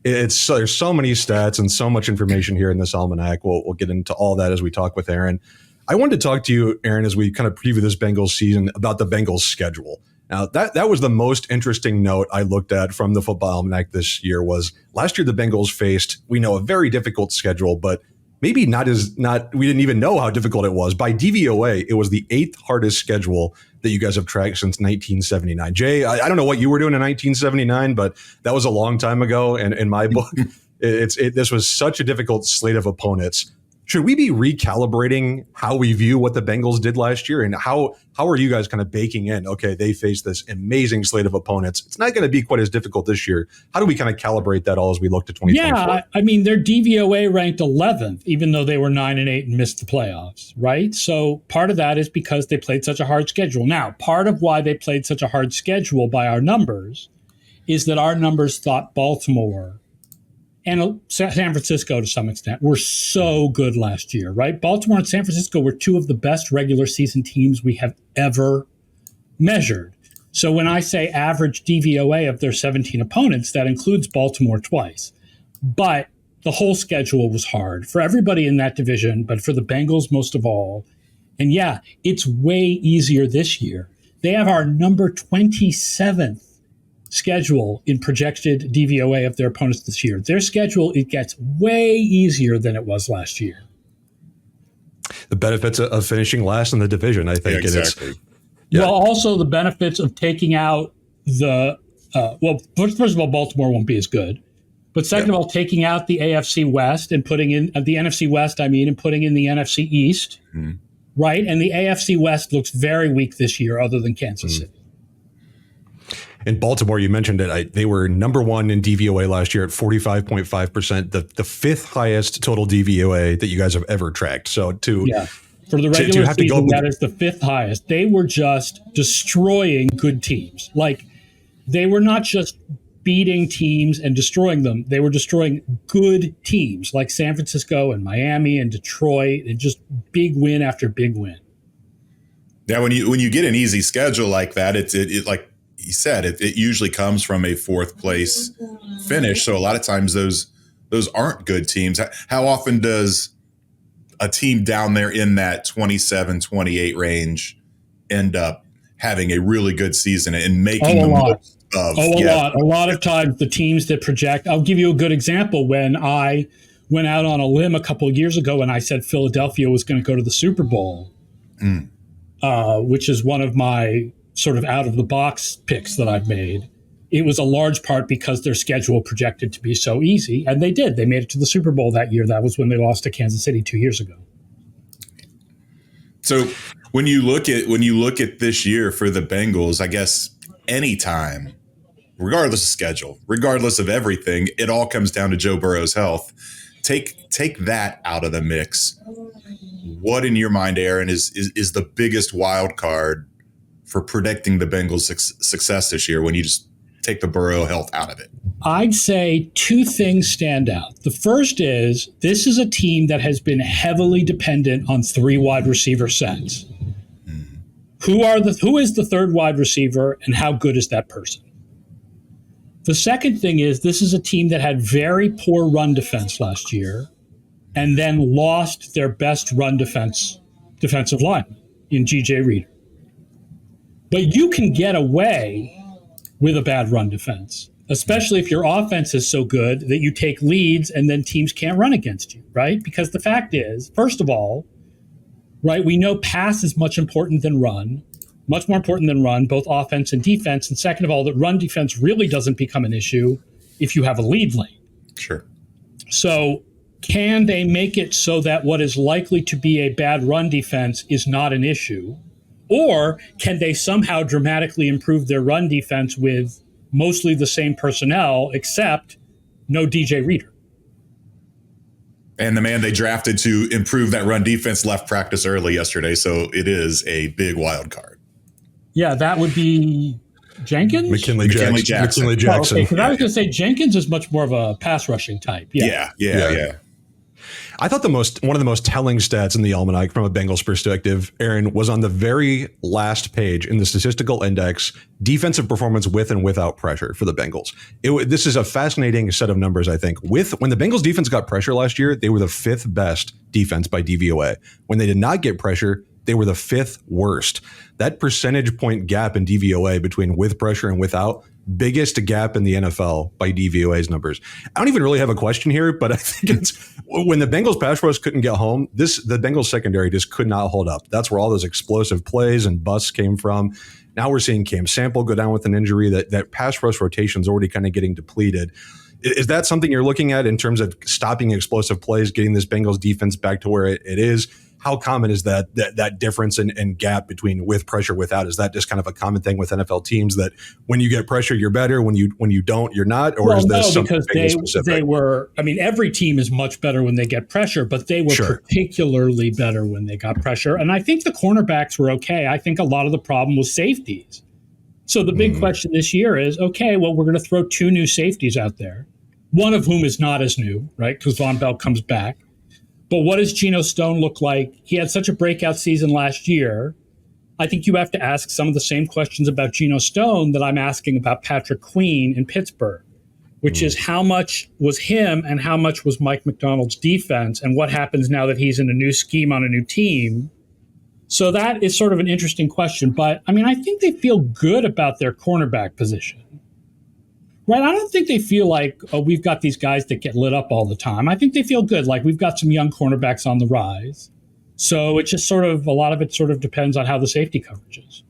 There's so many stats and so much information here in this almanac. We'll get into all that as we talk with Aaron. I wanted to talk to you, Aaron, as we kind of preview this Bengals season, about the Bengals schedule. Now, that was the most interesting note I looked at from the Football Almanac this year. Was last year the Bengals faced, we know, a very difficult schedule, but maybe we didn't even know how difficult it was. By DVOA, it was the 8th hardest schedule that you guys have tracked since 1979. Jay, I don't know what you were doing in 1979, but that was a long time ago. And in my book, this was such a difficult slate of opponents. Should we be recalibrating how we view what the Bengals did last year? And how are you guys kind of baking in, okay, they faced this amazing slate of opponents. It's not going to be quite as difficult this year. How do we kind of calibrate that all as we look to 2024? Yeah, I mean, their DVOA ranked 11th, even though they were 9-8 and missed the playoffs, right? So part of that is because they played such a hard schedule. Now, part of why they played such a hard schedule by our numbers is that our numbers thought Baltimore and San Francisco, to some extent, were so good last year, right? Baltimore and San Francisco were two of the best regular season teams we have ever measured. So when I say average DVOA of their 17 opponents, that includes Baltimore twice. But the whole schedule was hard for everybody in that division, but for the Bengals most of all. And yeah, it's way easier this year. They have our number 27th schedule in projected DVOA of their opponents this year. Their schedule, it gets way easier than it was last year. The benefits of finishing last in the division, I think. Yeah, exactly. Well, also the benefits of taking out the first of all, Baltimore won't be as good. But second of all, taking out the AFC West and putting in the NFC West, and putting in the NFC East, right? And the AFC West looks very weak this year, other than Kansas City. In Baltimore, you mentioned it. They were number one in DVOA last year at 45.5%, the fifth highest total DVOA that you guys have ever tracked. So for the regular season, that is the fifth highest. They were just destroying good teams. Like, they were not just beating teams and destroying them. They were destroying good teams like San Francisco and Miami and Detroit, and just big win after big win. Yeah, when you get an easy schedule like that, it like you said, it usually comes from a fourth place finish. So a lot of times those aren't good teams. How often does a team down there in that 27-28 range end up having a really good season and making the most of? A lot of times the teams that project. I'll give you a good example. When I went out on a limb a couple of years ago and I said Philadelphia was going to go to the Super Bowl, which is one of my sort of out of the box picks that I've made, it was a large part because their schedule projected to be so easy. And they did. They made it to the Super Bowl that year. That was when they lost to Kansas City 2 years ago. So when you look at this year for the Bengals, I guess anytime, regardless of schedule, regardless of everything, it all comes down to Joe Burrow's health. Take that out of the mix. What in your mind, Aaron, is the biggest wild card for predicting the Bengals' success this year when you just take the Burrow health out of it? I'd say two things stand out. The first is this is a team that has been heavily dependent on 3 wide receiver sets. Who is the third wide receiver and how good is that person? The second thing is this is a team that had very poor run defense last year and then lost their best run defensive lineman in G.J. Reader. But you can get away with a bad run defense, especially if your offense is so good that you take leads and then teams can't run against you, right? Because the fact is, first of all, right, we know pass is much more important than run, both offense and defense. And second of all, that run defense really doesn't become an issue if you have a lead lane. Sure. So can they make it so that what is likely to be a bad run defense is not an issue? Or can they somehow dramatically improve their run defense with mostly the same personnel, except no DJ Reader? And the man they drafted to improve that run defense left practice early yesterday, so it is a big wild card. Yeah, that would be Jenkins? McKinley Jackson. Oh, okay, because I was going to say Jenkins is much more of a pass rushing type. Yeah. I thought one of the most telling stats in the almanac from a Bengals perspective, Aaron, was on the very last page in the statistical index, defensive performance with and without pressure for the Bengals. This is a fascinating set of numbers, I think. When the Bengals defense got pressure last year, they were the 5th best defense by DVOA. When they did not get pressure, they were the 5th worst. That percentage point gap in DVOA between with pressure and without, biggest gap in the NFL by DVOA's numbers. I don't even really have a question here, but I think it's when the Bengals pass rush couldn't get home, the Bengals secondary just could not hold up. That's where all those explosive plays and busts came from. Now we're seeing Cam Sample go down with an injury. That pass rush rotation is already kind of getting depleted. Is that something you're looking at in terms of stopping explosive plays, getting this Bengals defense back to where it is? How common is that difference and gap between with pressure, without? Is that just kind of a common thing with NFL teams that when you get pressure, you're better, when you don't, you're not? Or is this something specific? They were, I mean, every team is much better when they get pressure, but they were particularly better when they got pressure. And I think the cornerbacks were okay. I think a lot of the problem was safeties. So the big question this year is, okay, well, we're going to throw 2 new safeties out there, one of whom is not as new, right? Because Von Bell comes back. But what does Geno Stone look like? He had such a breakout season last year. I think you have to ask some of the same questions about Geno Stone that I'm asking about Patrick Queen in Pittsburgh, which is how much was him and how much was Mike McDonald's defense, and what happens now that he's in a new scheme on a new team. So that is sort of an interesting question. But, I mean, I think they feel good about their cornerback position. Right, I don't think they feel like, oh, we've got these guys that get lit up all the time. I think they feel good. Like, we've got some young cornerbacks on the rise. So it's just sort of, a lot of it sort of depends on how the safety coverage is.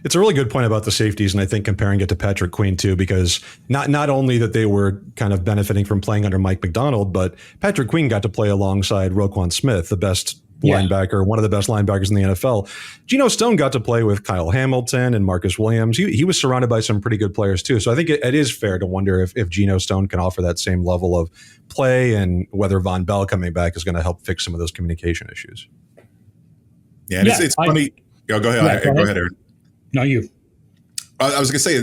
It's a really good point about the safeties, and I think comparing it to Patrick Queen too, because not only that they were kind of benefiting from playing under Mike McDonald, but Patrick Queen got to play alongside Roquan Smith, the best linebacker, one of the best linebackers in the NFL. Geno Stone got to play with Kyle Hamilton and Marcus Williams. He was surrounded by some pretty good players too. So I think it is fair to wonder if Geno Stone can offer that same level of play, and whether Von Bell coming back is going to help fix some of those communication issues. Yeah, and it's funny. Go ahead. Go ahead, Aaron. No, you. I was going to say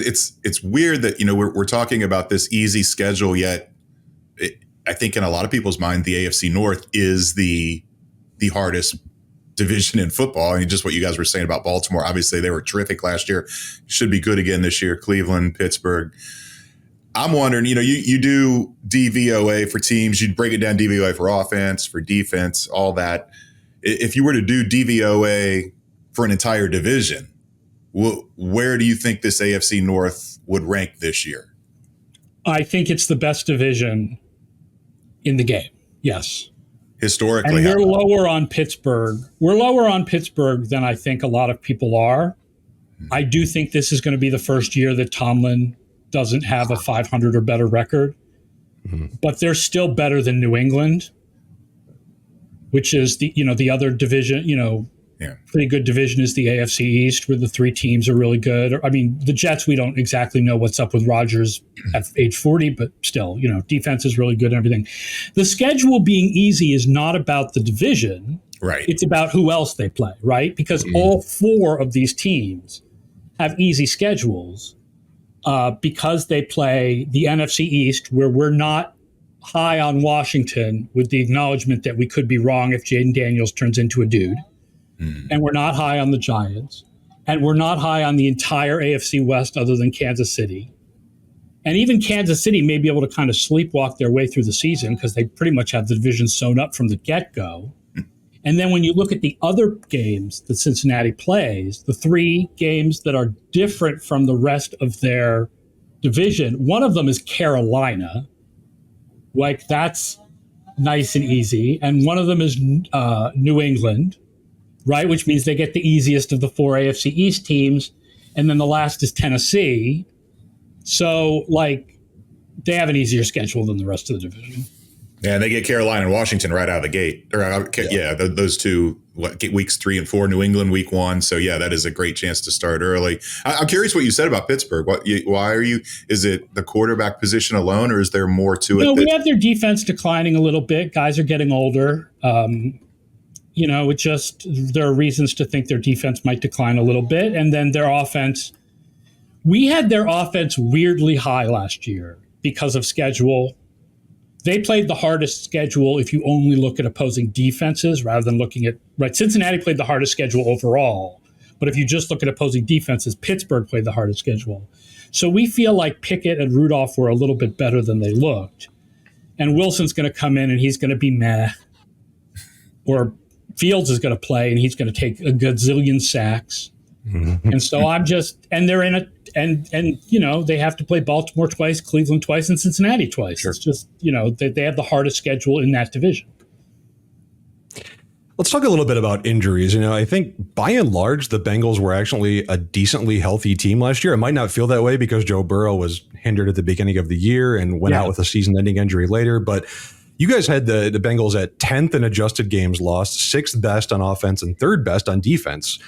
it's weird that we're talking about this easy schedule, yet I think in a lot of people's mind the AFC North is the hardest division in football. I mean, just what you guys were saying about Baltimore. Obviously, they were terrific last year. Should be good again this year. Cleveland, Pittsburgh. I'm wondering, you do DVOA for teams. You'd break it down DVOA for offense, for defense, all that. If you were to do DVOA for an entire division, where do you think this AFC North would rank this year? I think it's the best division in the game. Yes. historically. And we're lower on Pittsburgh. We're lower on Pittsburgh than I think a lot of people are. I do think this is going to be the first year that Tomlin doesn't have a 500 or better record. But they're still better than New England, which is the other division, pretty good division is the AFC East, where the three teams are really good. I mean, the Jets, we don't exactly know what's up with Rodgers at age 40, but still, defense is really good and everything. The schedule being easy is not about the division. Right. It's about who else they play, right? Because all four of these teams have easy schedules. Because they play the NFC East, where we're not high on Washington, with the acknowledgement that we could be wrong if Jaden Daniels turns into a dude. And we're not high on the Giants. And we're not high on the entire AFC West other than Kansas City. And even Kansas City may be able to kind of sleepwalk their way through the season because they pretty much have the division sewn up from the get-go. And then when you look at the other games that Cincinnati plays, the three games that are different from the rest of their division, one of them is Carolina. Like, that's nice and easy. And one of them is New England, right? Which means they get the easiest of the four AFC East teams. And then the last is Tennessee. So, they have an easier schedule than the rest of the division. Yeah, and they get Carolina and Washington right out of the gate. Those two, weeks 3 and 4, New England week 1. So, yeah, that is a great chance to start early. I'm curious what you said about Pittsburgh. Is it the quarterback position alone, or is there more to it? We have their defense declining a little bit. Guys are getting older. There are reasons to think their defense might decline a little bit. And then their offense, we had their offense weirdly high last year because of schedule. They played the hardest schedule if you only look at opposing defenses rather than looking at, right? Cincinnati played the hardest schedule overall. But if you just look at opposing defenses, Pittsburgh played the hardest schedule. So we feel like Pickett and Rudolph were a little bit better than they looked. And Wilson's going to come in and he's going to be meh. Or Fields is going to play and he's going to take a gazillion sacks. And so they're in they have to play Baltimore twice, Cleveland twice, and Cincinnati twice. Sure. It's just, they have the hardest schedule in that division. Let's talk a little bit about injuries. I think by and large, the Bengals were actually a decently healthy team last year. It might not feel that way because Joe Burrow was hindered at the beginning of the year and went out with a season-ending injury later. But you guys had the Bengals at 10th in adjusted games lost, 6th best on offense, and 3rd best on defense.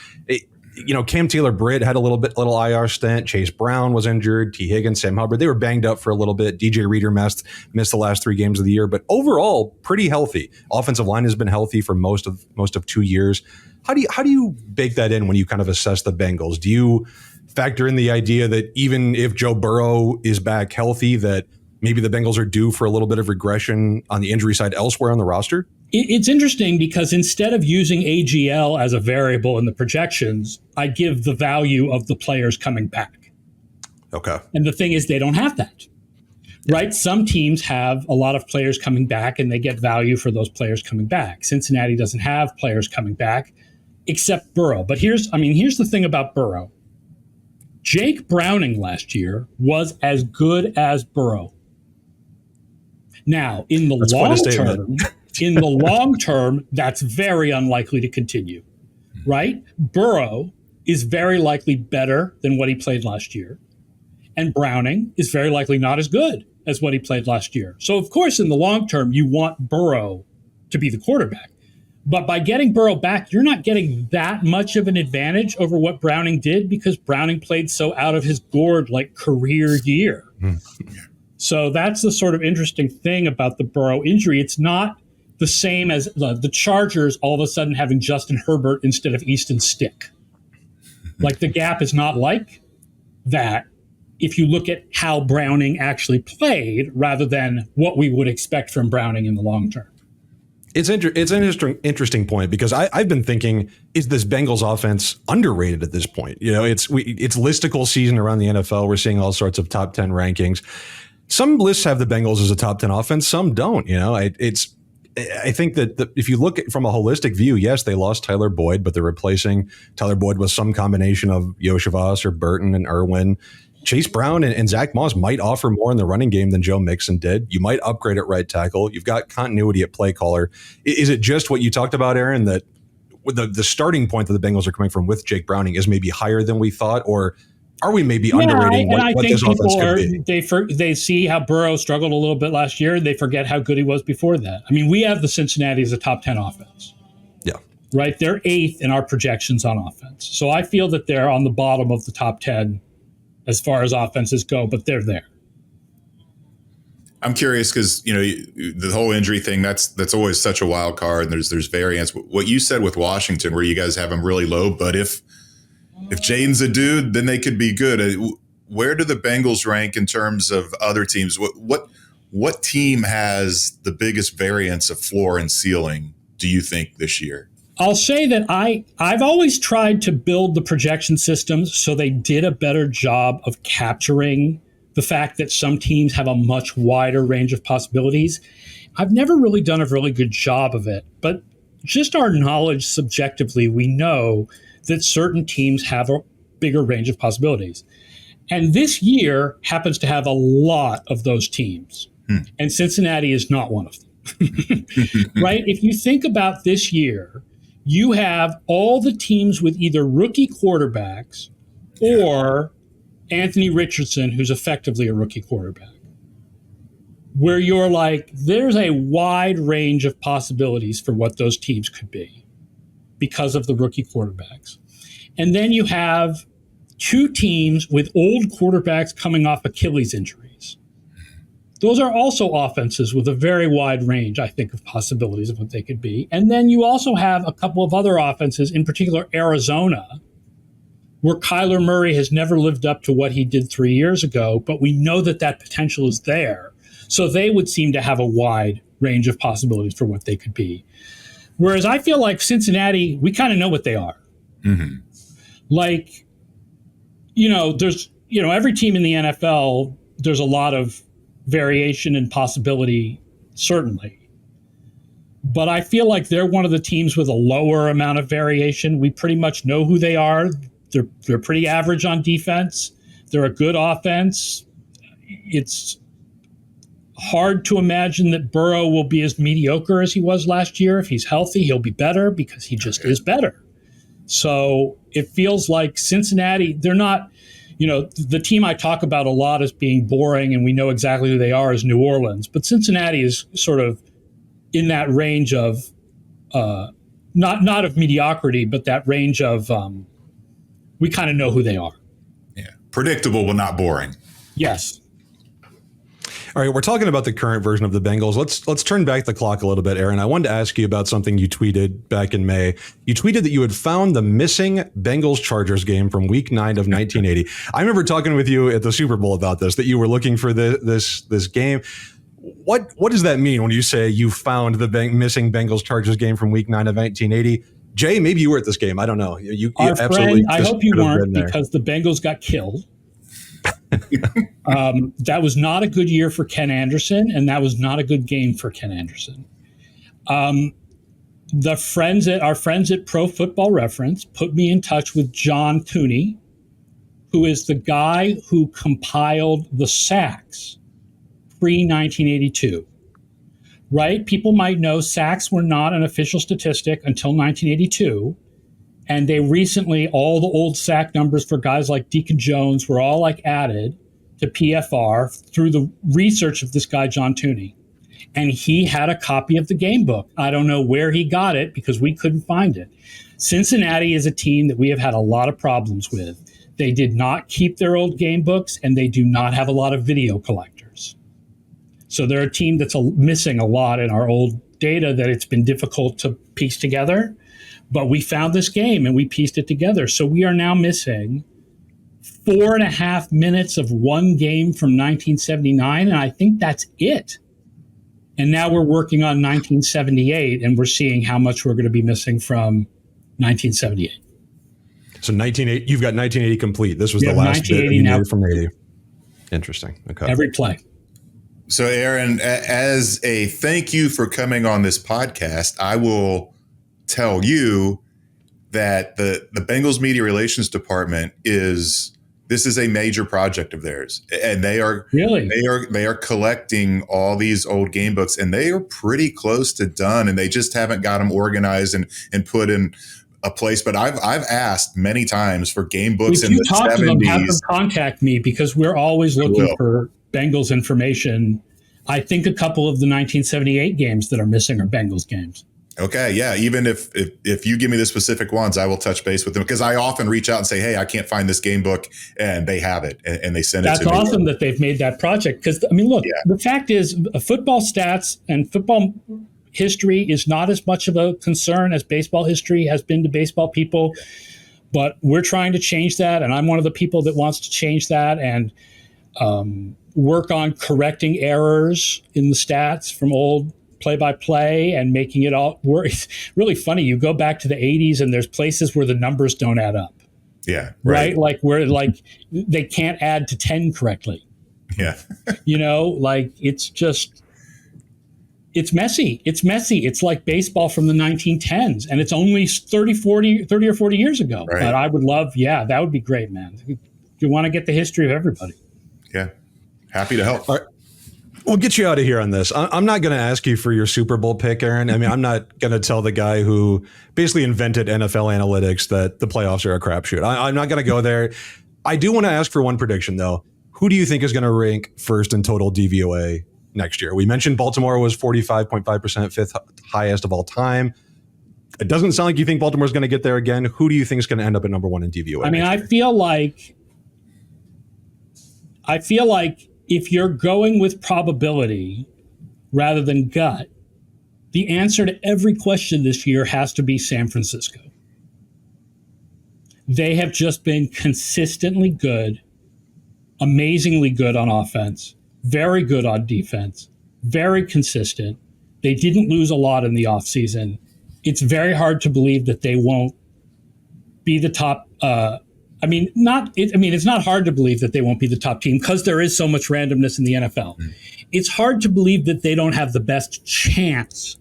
Cam Taylor-Britt had a little IR stint. Chase Brown was injured. T. Higgins, Sam Hubbard, they were banged up for a little bit. DJ Reader missed the last 3 games of the year, but overall pretty healthy. Offensive line has been healthy for most of 2 years. How do you bake that in when you kind of assess the Bengals? Do you factor in the idea that even if Joe Burrow is back healthy, that maybe the Bengals are due for a little bit of regression on the injury side elsewhere on the roster? It's interesting because instead of using AGL as a variable in the projections, I give the value of the players coming back. Okay. And the thing is, they don't have that, right? Some teams have a lot of players coming back and they get value for those players coming back. Cincinnati doesn't have players coming back except Burrow. But here's the thing about Burrow. Jake Browning last year was as good as Burrow. Now, in the long term, that's very unlikely to continue, right? Burrow is very likely better than what he played last year. And Browning is very likely not as good as what he played last year. So, of course, in the long term, you want Burrow to be the quarterback. But by getting Burrow back, you're not getting that much of an advantage over what Browning did because Browning played so out of his gourd career year. So that's the sort of interesting thing about the Burrow injury. It's not the same as the Chargers all of a sudden having Justin Herbert instead of Easton Stick. The gap is not like that if you look at how Browning actually played rather than what we would expect from Browning in the long term. It's an interesting point because I've been thinking, is this Bengals offense underrated at this point? It's listicle season around the NFL. We're seeing all sorts of top 10 rankings. Some lists have the Bengals as a top 10 offense. Some don't. I think that if you look at from a holistic view, yes, they lost Tyler Boyd, but they're replacing Tyler Boyd with some combination of Yoshivas or Burton and Irwin. Chase Brown and Zach Moss might offer more in the running game than Joe Mixon did. You might upgrade at right tackle. You've got continuity at play caller. Is it just what you talked about, Aaron, that the starting point that the Bengals are coming from with Jake Browning is maybe higher than we thought, or are we maybe underrating what this offense could be? They see how Burrow struggled a little bit last year, and they forget how good he was before that. I mean, we have the Cincinnati as a top 10 offense. Yeah. Right? They're 8th in our projections on offense. So I feel that they're on the bottom of the top 10 as far as offenses go, but they're there. I'm curious because, the whole injury thing, that's always such a wild card, and there's variance. What you said with Washington, where you guys have them really low, but if Jaden's a dude, then they could be good. Where do the Bengals rank in terms of other teams? What team has the biggest variance of floor and ceiling, do you think, this year? I'll say that I've always tried to build the projection systems so they did a better job of capturing the fact that some teams have a much wider range of possibilities. I've never really done a really good job of it, but just our knowledge subjectively, we know that certain teams have a bigger range of possibilities. And this year happens to have a lot of those teams. And Cincinnati is not one of them. Right? If you think about this year, you have all the teams with either rookie quarterbacks or Anthony Richardson, who's effectively a rookie quarterback, where you're like, there's a wide range of possibilities for what those teams could be because of the rookie quarterbacks. And then you have 2 teams with old quarterbacks coming off Achilles injuries. Those are also offenses with a very wide range, I think, of possibilities of what they could be. And then you also have a couple of other offenses, in particular Arizona, where Kyler Murray has never lived up to what he did 3 years ago, but we know that that potential is there. So they would seem to have a wide range of possibilities for what they could be. Whereas I feel like Cincinnati, we kind of know what they are. Mm-hmm. Like, there's, every team in the NFL, there's a lot of variation and possibility, certainly. But I feel like they're one of the teams with a lower amount of variation. We pretty much know who they are. They're pretty average on defense. They're a good offense. It's hard to imagine that Burrow will be as mediocre as he was last year. If he's healthy, he'll be better because he just is better. So it feels like Cincinnati, they're not, the team I talk about a lot as being boring and we know exactly who they are is New Orleans. But Cincinnati is sort of in that range of, not of mediocrity, but that range of, we kind of know who they are. Yeah. Predictable, but not boring. Yes. All right, we're talking about the current version of the Bengals. Let's turn back the clock a little bit, Aaron. I wanted to ask you about something you tweeted back in May. You tweeted that you had found the missing Bengals-Chargers game from Week 9 of 1980. I remember talking with you at the Super Bowl about this, that you were looking for this game. What does that mean when you say you found the missing Bengals-Chargers game from Week 9 of 1980? Jay, maybe you were at this game. I don't know. You absolutely. I hope you weren't, because the Bengals got killed. That was not a good year for Ken Anderson, and that was not a good game for Ken Anderson. Our friends at Pro Football Reference put me in touch with John Tooney, who is the guy who compiled the sacks pre-1982. Right? People might know sacks were not an official statistic until 1982. And they recently, all the old sack numbers for guys like Deacon Jones were all added to PFR through the research of this guy, John Tooney. And he had a copy of the game book. I don't know where he got it because we couldn't find it. Cincinnati is a team that we have had a lot of problems with. They did not keep their old game books, and they do not have a lot of video collectors. So they're a team that's missing a lot in our old data that it's been difficult to piece together. But we found this game and we pieced it together. So we are now missing 4.5 minutes of one game from 1979. And I think that's it. And now we're working on 1978, and we're seeing how much we're going to be missing from 1978. So 1980, you've got 1980 complete. This was the last bit you needed from 80. Interesting. Okay. Every play. So, Aaron, as a thank you for coming on this podcast, I will tell you that the Bengals Media Relations Department is This is a major project of theirs, and they are collecting all these old game books, and they are pretty close to done, and they just haven't got them organized and put in a place. But I've asked many times for game books in the 70s. Have them contact me, because we're always looking for Bengals information. I think a couple of the 1978 games that are missing are Bengals games. Okay, yeah. Even if you give me the specific ones, I will touch base with them, because I often reach out and say, "Hey, I can't find this game book," and they have it, and they send it to me. That's awesome that they've made that project, because I mean, look, the fact is, football stats and football history is not as much of a concern as baseball history has been to baseball people, but we're trying to change that, and I'm one of the people that wants to change that and work on correcting errors in the stats from old play-by-play and making it all work. It's really funny. You go back to the 80s and there's places where the numbers don't add up. Yeah. Right? Like where they can't add to 10 correctly. Yeah. It's messy. It's like baseball from the 1910s, and it's only 30 or 40 years ago. Right. But I would love, that would be great, man. You want to get the history of everybody. Yeah. Happy to help. All right. We'll get you out of here on this. I'm not going to ask you for your Super Bowl pick, Aaron. I mean, I'm not going to tell the guy who basically invented NFL analytics that the playoffs are a crapshoot. I'm not going to go there. I do want to ask for one prediction, though. Who do you think is going to rank first in total DVOA next year? We mentioned Baltimore was 45.5%, fifth highest of all time. It doesn't sound like you think Baltimore's going to get there again. Who do you think is going to end up at number one in DVOA? I mean, I feel like if you're going with probability rather than gut, the answer to every question this year has to be San Francisco. They have just been consistently good, amazingly good on offense, very good on defense, very consistent. They didn't lose a lot in the offseason. It's very hard to believe that they won't be the top. It's not hard to believe that they won't be the top team, because there is so much randomness in the NFL. It's hard to believe that they don't have the best chance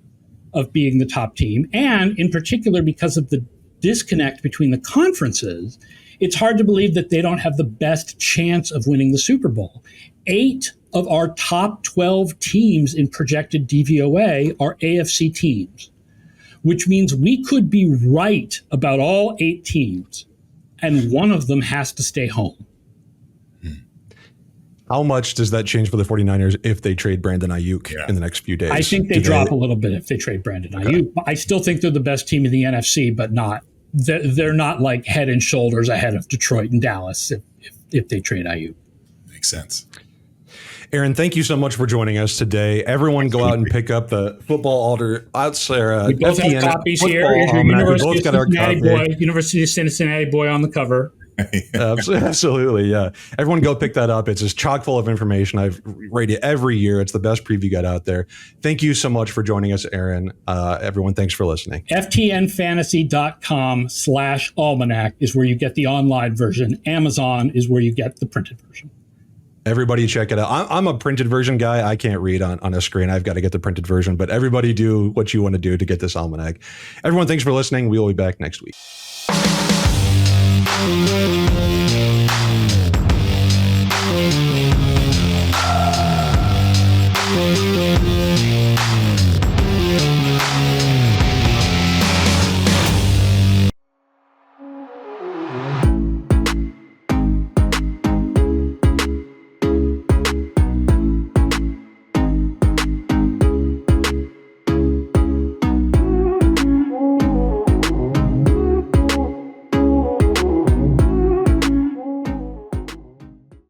of being the top team. And in particular, because of the disconnect between the conferences, it's hard to believe that they don't have the best chance of winning the Super Bowl. 8 of our top 12 teams in projected DVOA are AFC teams, which means we could be right about all 8 teams, and one of them has to stay home. How much does that change for the 49ers if they trade Brandon Ayuk in the next few days? I think they drop a little bit if they trade Brandon Ayuk. I still think they're the best team in the NFC, but they're not like head and shoulders ahead of Detroit and Dallas if they trade Ayuk. Makes sense. Aaron, thank you so much for joining us today. Everyone go out and pick up the Football Alder Outsider. We both have copies here. University of Cincinnati boy on the cover. Absolutely, yeah. Everyone go pick that up. It's just chock full of information. I've rated it every year. It's the best preview guide out there. Thank you so much for joining us, Aaron. Everyone, thanks for listening. FTNfantasy.com/almanac is where you get the online version. Amazon is where you get the printed version. Everybody check it out. I'm a printed version guy. I can't read on a screen. I've got to get the printed version, but everybody do what you want to do to get this almanac. Everyone, thanks for listening. We will be back next week.